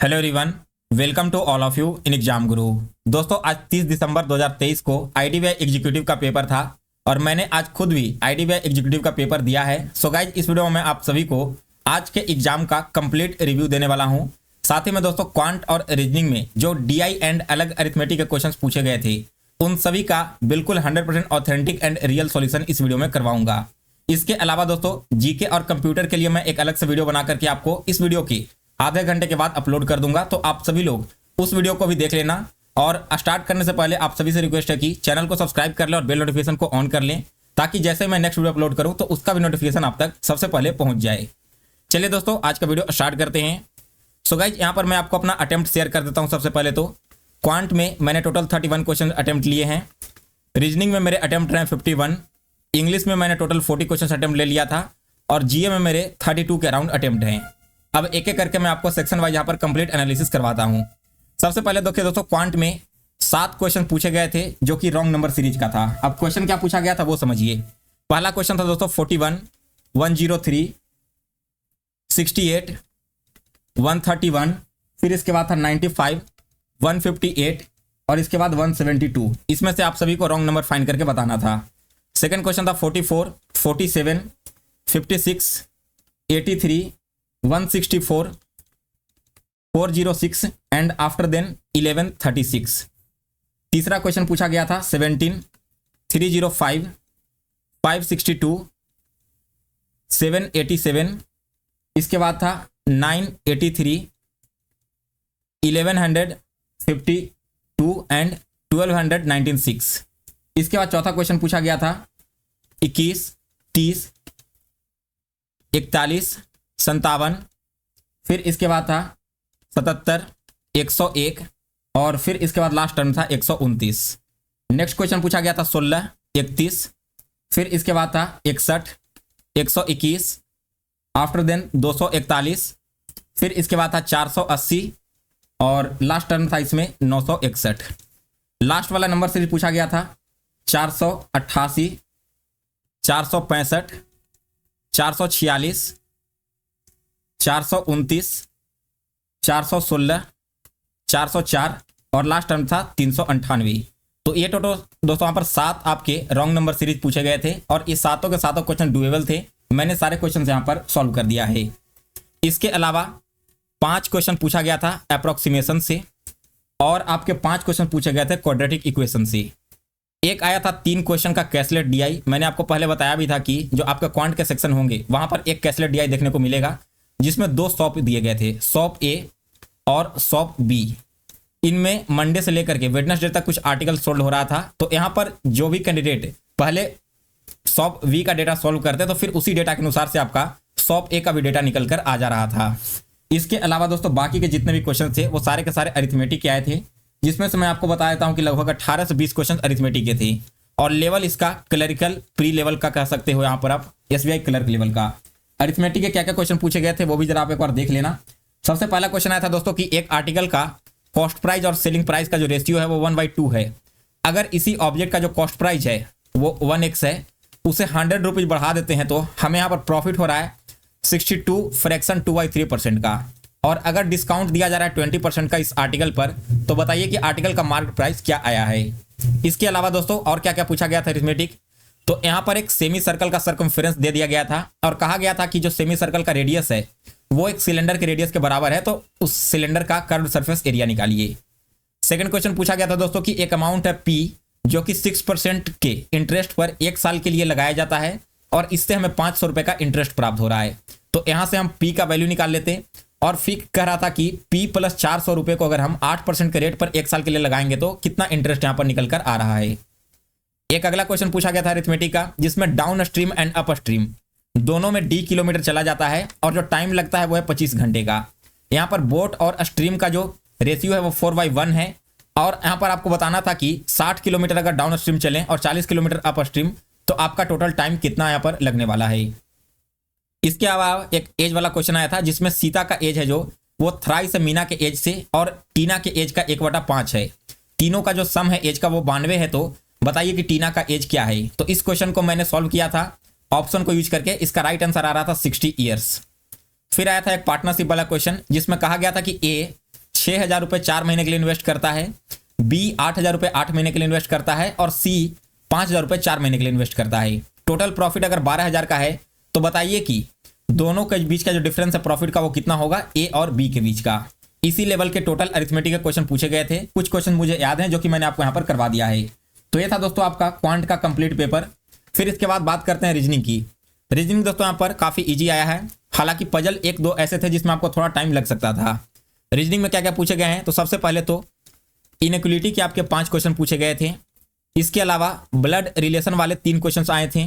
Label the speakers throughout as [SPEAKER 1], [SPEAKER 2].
[SPEAKER 1] Hello everyone, welcome to all of you in exam guru. दोस्तों, आज 30 दिसंबर 2023 को IDBI executive का पेपर था और मैंने आज खुद भी आईडीबीआई एग्जीक्यूटिव का पेपर दिया है। सो गाइज, इस वीडियो में मैं आप सभी को आज के एग्जाम का कंप्लीट रिव्यू देने वाला हूं। साथ ही में दोस्तों, क्वांट और रीजनिंग में जो डीआई एंड अलग अरिथमेटिक के क्वेश्चन पूछे गए थे उन सभी का बिल्कुल 100% ऑथेंटिक एंड रियल सॉल्यूशन इस वीडियो में करवाऊंगा। इसके अलावा दोस्तों, जीके और कंप्यूटर के लिए मैं एक अलग से वीडियो बना करके आपको इस वीडियो की आधे घंटे के बाद अपलोड कर दूंगा, तो आप सभी लोग उस वीडियो को भी देख लेना। और स्टार्ट करने से पहले आप सभी से रिक्वेस्ट है कि चैनल को सब्सक्राइब कर लें और बेल नोटिफिकेशन को ऑन कर लें, ताकि जैसे मैं नेक्स्ट वीडियो अपलोड करूं तो उसका भी नोटिफिकेशन आप तक सबसे पहले पहुंच जाए। चलिए दोस्तों, आज का वीडियो स्टार्ट करते हैं। सो गाइज, यहाँ पर मैं आपको अपना अटेम्प्ट शेयर कर देता हूँ। सबसे पहले तो क्वांट में मैंने टोटल 31 क्वेश्चन अटेम्प्ट लिए हैं। रीजनिंग में मेरे अटेम्प्ट रहे 51। इंग्लिश में मैंने टोटल 40 क्वेश्चन अटेम्प्ट ले लिया था और जीए में मेरे 32 के अराउंड अटेम्प्ट हैं। अब एक एक करके मैं आपको सेक्शन वाइज यहाँ पर कंप्लीट एनालिसिस करवाता हूँ। सबसे पहले देखिए दोस्तों, क्वांट में 7 क्वेश्चन पूछे गए थे जो कि रॉन्ग नंबर सीरीज का था। अब क्वेश्चन क्या पूछा गया था वो समझिए। पहला क्वेश्चन था दोस्तों 41, 103, 68, 131, फिर इसके बाद था 95, 158 और इसके बाद 172। इसमें से आप सभी को रॉन्ग नंबर फाइंड करके बताना था। सेकंड क्वेश्चन था 44, 47, 56, 83, 164, 406 एंड आफ्टर देन 1136। तीसरा क्वेश्चन पूछा गया था 17, 305, 562, 787, इसके बाद था 983, 1152 एंड 1296। इसके बाद चौथा क्वेश्चन पूछा गया था 21, 30, 41, 57, फिर इसके बाद था 77, 101 और फिर इसके बाद लास्ट टर्म था 129। नेक्स्ट क्वेश्चन पूछा गया था 16, 31, फिर इसके बाद था 61, 121, आफ्टर देन 241, फिर इसके बाद था 480 और लास्ट टर्म था इसमें 961। लास्ट वाला नंबर सीरीज पूछा गया था 488, 465, 446, 429, 416, 404 और लास्ट टर्म था 398। तो ये टोटल दोस्तों यहाँ पर 7 आपके रॉन्ग नंबर सीरीज पूछे गए थे और ये सातों के सातों क्वेश्चन डुएबल थे। मैंने सारे क्वेश्चन यहाँ पर सॉल्व कर दिया है। इसके अलावा 5 क्वेश्चन पूछा गया था अप्रोक्सीमेशन से और आपके 5 क्वेश्चन पूछे गए थे क्वाड्रेटिक इक्वेशन से। एक आया था 3 क्वेश्चन का कैसलेट डीआई। मैंने आपको पहले बताया भी था कि जो आपका क्वांट के सेक्शन होंगे वहां पर एक कैसलेट डीआई देखने को मिलेगा, जिसमें 2 सॉप दिए गए थे, सॉप ए और सॉप बी। इनमें मंडे से लेकर के वेडनेसडे तक कुछ आर्टिकल सोल्व हो रहा था। तो यहाँ पर जो भी कैंडिडेट पहले सॉप वी का डेटा सोल्व करते तो फिर उसी डेटा के अनुसार से आपका सॉप ए का भी डेटा निकल कर आ जा रहा था। इसके अलावा दोस्तों, बाकी के जितने भी क्वेश्चन थे वो सारे के सारे अरिथमेटिक के आए थे, जिसमें से मैं आपको बता देता हूं कि लगभग 18 से 20 क्वेश्चन अरिथमेटिक के थे और लेवल इसका क्लरिकल प्री लेवल का कह सकते हो। यहाँ पर आप एसबीआई क्लर्क लेवल का अरिथमेटिक के क्या क्या क्वेश्चन पूछे गए थे वो भी जरा आप एक बार देख लेना। सबसे पहला क्वेश्चन आया था दोस्तों कि एक आर्टिकल का कॉस्ट प्राइस और सेलिंग प्राइस का जो रेशियो है वो 1/2 है। अगर इसी ऑब्जेक्ट का जो कॉस्ट प्राइस है वो 1x है, उसे 100 रुपीज बढ़ा देते हैं तो हमें यहाँ पर प्रॉफिट हो रहा है 62 फ्रैक्शन 2/3% का। और अगर डिस्काउंट दिया जा रहा है 20% का इस आर्टिकल पर, तो बताइए कि आर्टिकल का मार्केट प्राइस क्या आया है। इसके अलावा दोस्तों और क्या क्या पूछा गया था अरिथमेटिक, तो यहाँ पर एक सेमी सर्कल का सर्कमफेरेंस दे दिया गया था और कहा गया था कि जो सेमी सर्कल का रेडियस है वो एक सिलेंडर के रेडियस के बराबर है, तो उस सिलेंडर का कर्व्ड सरफेस एरिया निकालिए। सेकंड क्वेश्चन पूछा गया था दोस्तों कि एक अमाउंट है P जो कि 6% के इंटरेस्ट पर 1 साल के लिए लगाया जाता है और इससे हमें 500 रुपए का इंटरेस्ट प्राप्त हो रहा है। तो यहां से हम P का वैल्यू निकाल लेते और फिर कह रहा था कि P + 400 रुपए को अगर हम 8% के रेट पर 1 साल के लिए लगाएंगे तो कितना इंटरेस्ट यहां पर निकल कर आ रहा है। एक अगला क्वेश्चन पूछा गया था अरिथमेटिक का, जिसमें down stream and up stream दोनों में D किलोमीटर चला जाता है और जो टाइम लगता है वो है 25 घंटे का। यहाँ पर बोट और स्ट्रीम का जो रेशियो है वो 4/1 है और यहाँ पर आपको बताना था कि 60 किलोमीटर अगर डाउन स्ट्रीम चलें और 40 किलोमीटर अप स्ट्रीम तो आपका टोटल टाइम कितना यहाँ पर लगने वाला है। इसके अलावा एक एज वाला क्वेश्चन आया था, जिसमें सीता का एज है जो वो थ्राइस है मीना के एज से और टीना के एज का 1/5 है। तीनों का जो सम है एज का वो 92 है। तो बताइए कि टीना का एज क्या है। तो इस क्वेश्चन को मैंने सॉल्व किया था ऑप्शन को यूज करके। इसका राइट आंसर आ रहा था 60 ईयर्स। फिर आया था एक पार्टनरशिप वाला क्वेश्चन, जिसमें कहा गया था कि ए 6,000 रुपये 4 महीने के लिए इन्वेस्ट करता है, बी 8,000 रुपये 8 महीने के लिए इन्वेस्ट करता है और सी 5,000 रुपये 4 महीने के लिए इन्वेस्ट करता है। टोटल प्रॉफिट अगर 12,000 का है तो बताइए कि दोनों के बीच का जो डिफरेंस है प्रॉफिट का वो कितना होगा, ए और बी के बीच का। इसी लेवल के टोटल अरिथमेटिक के क्वेश्चन पूछे गए थे। कुछ क्वेश्चन मुझे याद हैं जो कि मैंने आपको यहाँ पर करवा दिया है। तो ये था दोस्तों आपका क्वांट का कंप्लीट पेपर। फिर इसके बाद बात करते हैं रीजनिंग की। रीजनिंग दोस्तों यहाँ पर काफी इजी आया है, हालांकि पजल एक दो ऐसे थे जिसमें आपको थोड़ा टाइम लग सकता था। रीजनिंग में क्या क्या पूछे गए हैं, तो सबसे पहले तो इनइक्वालिटी के आपके 5 क्वेश्चन पूछे गए थे। इसके अलावा ब्लड रिलेशन वाले 3 क्वेश्चन आए थे।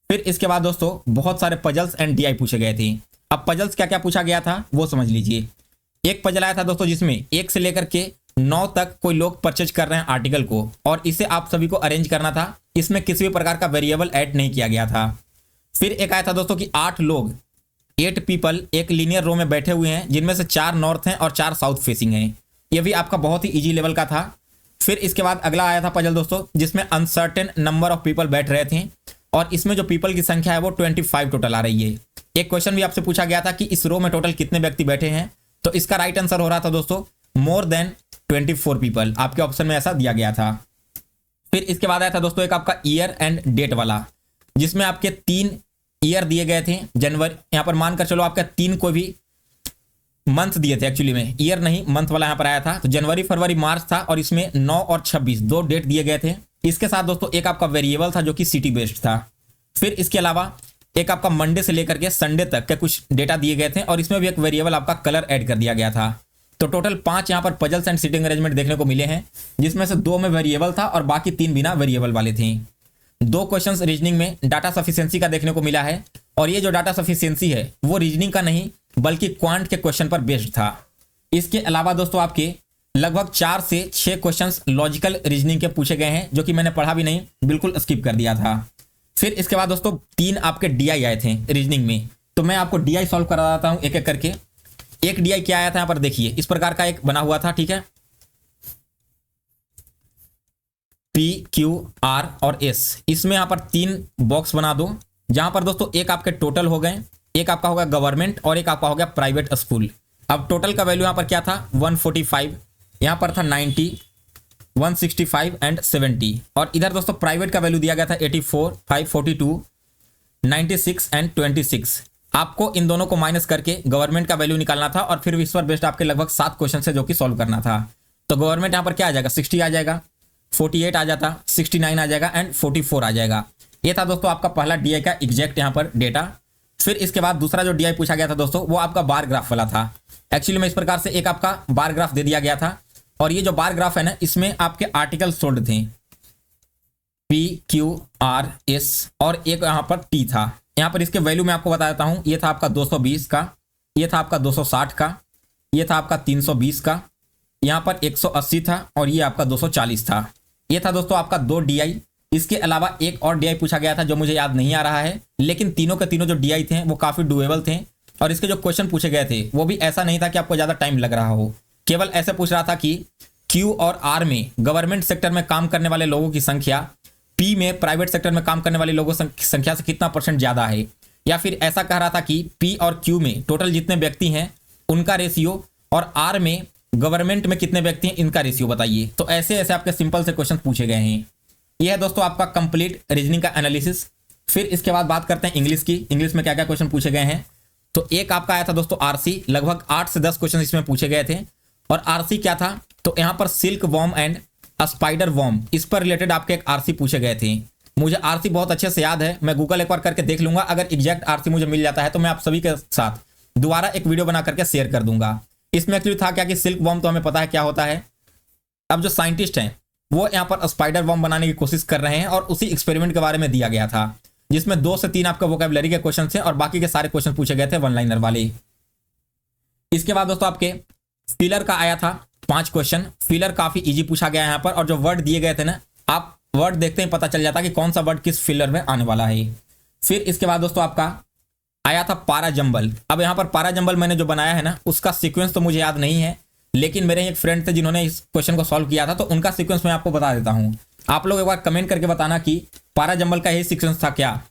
[SPEAKER 1] फिर इसके बाद दोस्तों बहुत सारे पजल्स एंड डीआई पूछे गए थे। अब पजल्स क्या क्या पूछा गया था वो समझ लीजिए। एक पजल आया था दोस्तों जिसमें 1 से लेकर के 9 तक कोई लोग परचेज कर रहे हैं आर्टिकल को और इसे आप सभी को अरेंज करना था। इसमें किसी भी प्रकार का वेरिएबल ऐड नहीं किया गया था। फिर एक आया था दोस्तों कि 8 लोग 8 पीपल एक लीनियर रो में बैठे हुए हैं जिनमें से 4 नॉर्थ हैं और 4 साउथ फेसिंग हैं। यह भी आपका बहुत ही इजी लेवल का था। फिर इसके बाद अगला आया था पजल दोस्तों जिसमें अनसर्टेन नंबर ऑफ पीपल बैठ रहे थे और इसमें जो पीपल की संख्या है वो 25 टोटल आ रही है। एक क्वेश्चन भी आपसे पूछा गया था कि इस रो में टोटल कितने व्यक्ति बैठे हैं, तो इसका राइट आंसर हो रहा था दोस्तों मोर देन 24 पीपल। आपके ऑप्शन में ऐसा दिया गया था। फिर इसके बाद आया था दोस्तों एक आपका ईयर एंड डेट वाला जिसमें आपके 3 ईयर दिए गए थे। जनवरी, यहाँ पर मानकर चलो आपका 3 को भी मंथ दिए थे, एक्चुअली में ईयर नहीं मंथ वाला यहाँ पर आया था। तो जनवरी फरवरी मार्च था और इसमें 9 और 26 2 डेट दिए गए थे। इसके साथ दोस्तों एक आपका वेरिएबल था जो कि सिटी बेस्ड था। फिर इसके अलावा एक आपका मंडे से लेकर के संडे तक के कुछ डेटा दिए गए थे और इसमें भी एक वेरिएबल आपका कलर ऐड कर दिया गया था। तो टोटल 5 यहाँ पर पजल्स एंड सीटिंग अरेंजमेंट देखने को मिले हैं जिसमें से 2 में वेरिएबल था और बाकी 3 बिना वेरिएबल वाले थे। 2 क्वेश्चंस रीजनिंग में डाटा सफिशिएंसी का देखने को मिला है और ये जो डाटा सफिशिएंसी है वो रीजनिंग का नहीं बल्कि क्वांट के क्वेश्चन पर बेस्ड था। इसके अलावा दोस्तों आपके लगभग 4 से 6 क्वेश्चंस लॉजिकल रीजनिंग के पूछे गए हैं जो कि मैंने पढ़ा भी नहीं, बिल्कुल स्किप कर दिया था। फिर इसके बाद दोस्तों 3 आपके डीआई आए थे रीजनिंग में, तो मैं आपको डीआई सॉल्व करा देता हूं एक एक करके। एक डीआई क्या आया था यहाँ पर देखिए, इस प्रकार का एक बना हुआ था, ठीक है, पी क्यू आर और एस। इसमें यहाँ पर 3 बॉक्स बना दो जहां पर दोस्तों एक आपके टोटल हो गए, एक आपका होगा गवर्नमेंट और एक आपका हो गया प्राइवेट स्कूल। अब टोटल का वैल्यू यहाँ पर क्या था 145, यहाँ पर था 90, 165 एंड 70 और इधर दोस्तों प्राइवेट का वैल्यू दिया गया था 84, 542, 96 एंड 26। आपको इन दोनों को माइनस करके गवर्नमेंट का वैल्यू निकालना था और फिर इस पर बेस्ड आपके लगभग 7 क्वेश्चन है जो कि सॉल्व करना था। तो गवर्नमेंट यहाँ पर क्या आ जाएगा 60 आ जाएगा, 48 आ जाता, 69 आ जाएगा एंड 44 आ जाएगा। ये था दोस्तों आपका पहला डीआई का एग्जैक्ट यहाँ पर डेटा। फिर इसके बाद दूसरा जो डीआई पूछा गया था दोस्तों वो आपका बार ग्राफ वाला था। एक्चुअली में इस प्रकार से एक आपका बार ग्राफ दे दिया गया था और ये जो बार ग्राफ है ना इसमें आपके आर्टिकल सोल्ड थे पी क्यू आर एस और एक यहाँ पर टी था। यहाँ पर इसके वैल्यू मैं आपको बता देता हूँ, ये था आपका 220 का, ये था आपका 260 का, ये था आपका 320 का, यहाँ पर 180 था और ये आपका 240 था। ये था दोस्तों आपका 2 डीआई। इसके अलावा एक और डीआई पूछा गया था जो मुझे याद नहीं आ रहा है, लेकिन तीनों के तीनों जो डीआई थे वो काफी डुएबल थे और इसके जो क्वेश्चन पूछे गए थे वो भी ऐसा नहीं था कि आपको ज्यादा टाइम लग रहा हो। केवल ऐसे पूछ रहा था कि क्यू और आर में गवर्नमेंट सेक्टर में काम करने वाले लोगों की संख्या पी में प्राइवेट सेक्टर में काम करने वाले लोगों की संख्या से कितना % ज्यादा है, या फिर ऐसा कह रहा था कि पी और क्यू में टोटल जितने व्यक्ति हैं उनका रेशियो और आर में गवर्नमेंट में कितने व्यक्ति हैं इनका रेशियो बताइए। तो ऐसे ऐसे आपके सिंपल से क्वेश्चन पूछे गए हैं। यह है दोस्तों आपका कंप्लीट रीजनिंग का एनालिसिस। फिर इसके बाद बात करते हैं इंग्लिश की। इंग्लिश में क्या क्या क्वेश्चन पूछे गए हैं, तो एक आपका आया था दोस्तों आरसी, लगभग 8 से 10 क्वेश्चन इसमें पूछे गए थे। और आरसी क्या था, तो यहाँ पर silk worm and spider worm, इस पर रिलेटेड आपके एक आरसी पूछे गए थे। मुझे आरसी बहुत अच्छे से याद है, मैं गूगल एक बार करके देख लूंगा, अगर एग्जैक्ट आरसी मुझे मिल जाता है तो मैं आप सभी के साथ दोबारा एक वीडियो बना करके शेयर कर दूंगा। इसमें एक्चुअली था क्या कि सिल्क वॉर्म तो हमें पता है क्या होता है। अब जो साइंटिस्ट हैं वो यहाँ पर स्पाइडर वॉर्म बनाने की कोशिश कर रहे हैं और उसी एक्सपेरिमेंट के बारे में दिया गया था जिसमें 2 से 3 आपका वोकैबुलरी के क्वेश्चन थे और बाकी के सारे क्वेश्चन पूछे गए थे 1 लाइनर वाले। इसके बाद दोस्तों आपके फिलर का आया था 5 क्वेश्चन। फिलर काफी इजी पूछा गया यहाँ पर और जो वर्ड दिए गए थे ना, आप वर्ड देखते ही पता चल जाता कि कौन सा वर्ड किस फिलर में आने वाला है। फिर इसके बाद दोस्तों आपका आया था पारा जंबल। अब यहाँ पर पारा जंबल मैंने जो बनाया है ना उसका सीक्वेंस तो मुझे याद नहीं है, लेकिन मेरे एक फ्रेंड थे जिन्होंने इस क्वेश्चन को सॉल्व किया था, तो उनका सीक्वेंस मैं आपको बता देता हूँ। आप लोग एक बार कमेंट करके बताना कि पारा जंबल का यही सीक्वेंस था क्या।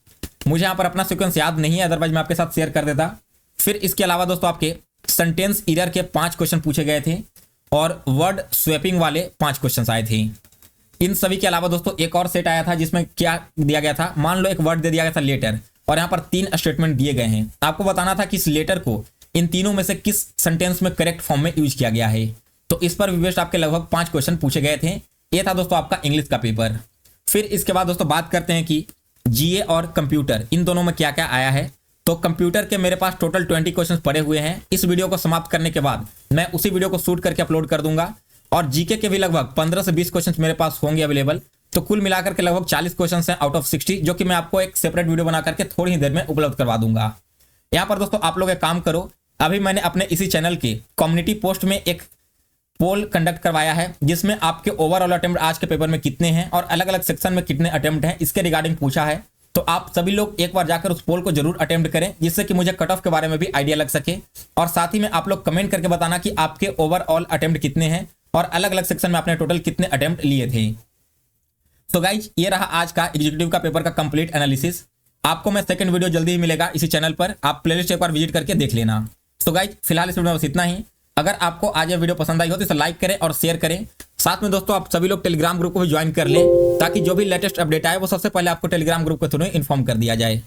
[SPEAKER 1] मुझे यहाँ पर अपना सीक्वेंस याद नहीं है, अदरवाइज मैं आपके साथ शेयर कर देता। फिर इसके अलावा दोस्तों आपके सेंटेंस एरर के 5 क्वेश्चन पूछे गए थे और वर्ड स्वैपिंग वाले 5 क्वेश्चन आए थे। इन सभी के अलावा दोस्तों एक और सेट आया था जिसमें क्या दिया गया था, मान लो एक वर्ड दे दिया गया था लेटर, और यहाँ पर 3 स्टेटमेंट दिए गए हैं। आपको बताना था कि इस लेटर को इन तीनों में से किस सेंटेंस में करेक्ट फॉर्म में यूज किया गया है। तो इस पर भी बेस्ट आपके लगभग 5 क्वेश्चन पूछे गए थे। ये था दोस्तों आपका इंग्लिश का पेपर। फिर इसके बाद दोस्तों बात करते हैं कि जीए और कंप्यूटर इन दोनों में क्या क्या आया है। तो कंप्यूटर के मेरे पास टोटल 20 क्वेश्चन पड़े हुए हैं। इस वीडियो को समाप्त करने के बाद मैं उसी वीडियो को शूट करके अपलोड कर दूंगा, और जीके के भी लगभग 15 से 20 क्वेश्चन मेरे पास होंगे अवेलेबल। तो कुल मिलाकर के लगभग 40 क्वेश्चन हैं आउट ऑफ 60, जो कि मैं आपको एक सेपरेट वीडियो बना करके थोड़ी ही देर में उपलब्ध करवा दूंगा। यहाँ पर दोस्तों आप लोग एक काम करो, अभी मैंने अपने इसी चैनल के कम्युनिटी पोस्ट में एक पोल कंडक्ट करवाया है, जिसमें आपके ओवरऑल अटेम्प्ट आज के पेपर में कितने हैं और अलग अलग सेक्शन में कितने अटेम्प्ट हैं, इसके रिगार्डिंग पूछा है। तो आप सभी लोग एक बार जाकर उस पोल को जरूर अटेम्प्ट करें, जिससे कि मुझे कट ऑफ के बारे में भी आइडिया लग सके। और साथ ही में आप लोग कमेंट करके बताना कि आपके ओवरऑल अटेम्प्ट कितने हैं और अलग अलग सेक्शन में आपने टोटल कितने अटेम्प्ट लिए थे। तो गाइज ये रहा आज का एग्जीक्यूटिव का पेपर का कंप्लीट एनालिसिस। आपको मैं सेकंड वीडियो जल्दी ही मिलेगा इसी चैनल पर, आप प्लेलिस्ट एक बार विजिट करके देख लेना। तो गाइज फिलहाल इस वीडियो में बस इतना ही। अगर आपको आज ये वीडियो पसंद आई हो तो इसे लाइक करें और शेयर करें। साथ में दोस्तों आप सभी लोग टेलीग्राम ग्रुप को भी ज्वाइन कर लें, ताकि जो भी लेटेस्ट अपडेट आए वो सबसे पहले आपको टेलीग्राम ग्रुप के थ्रू इन्फॉर्म कर दिया जाए।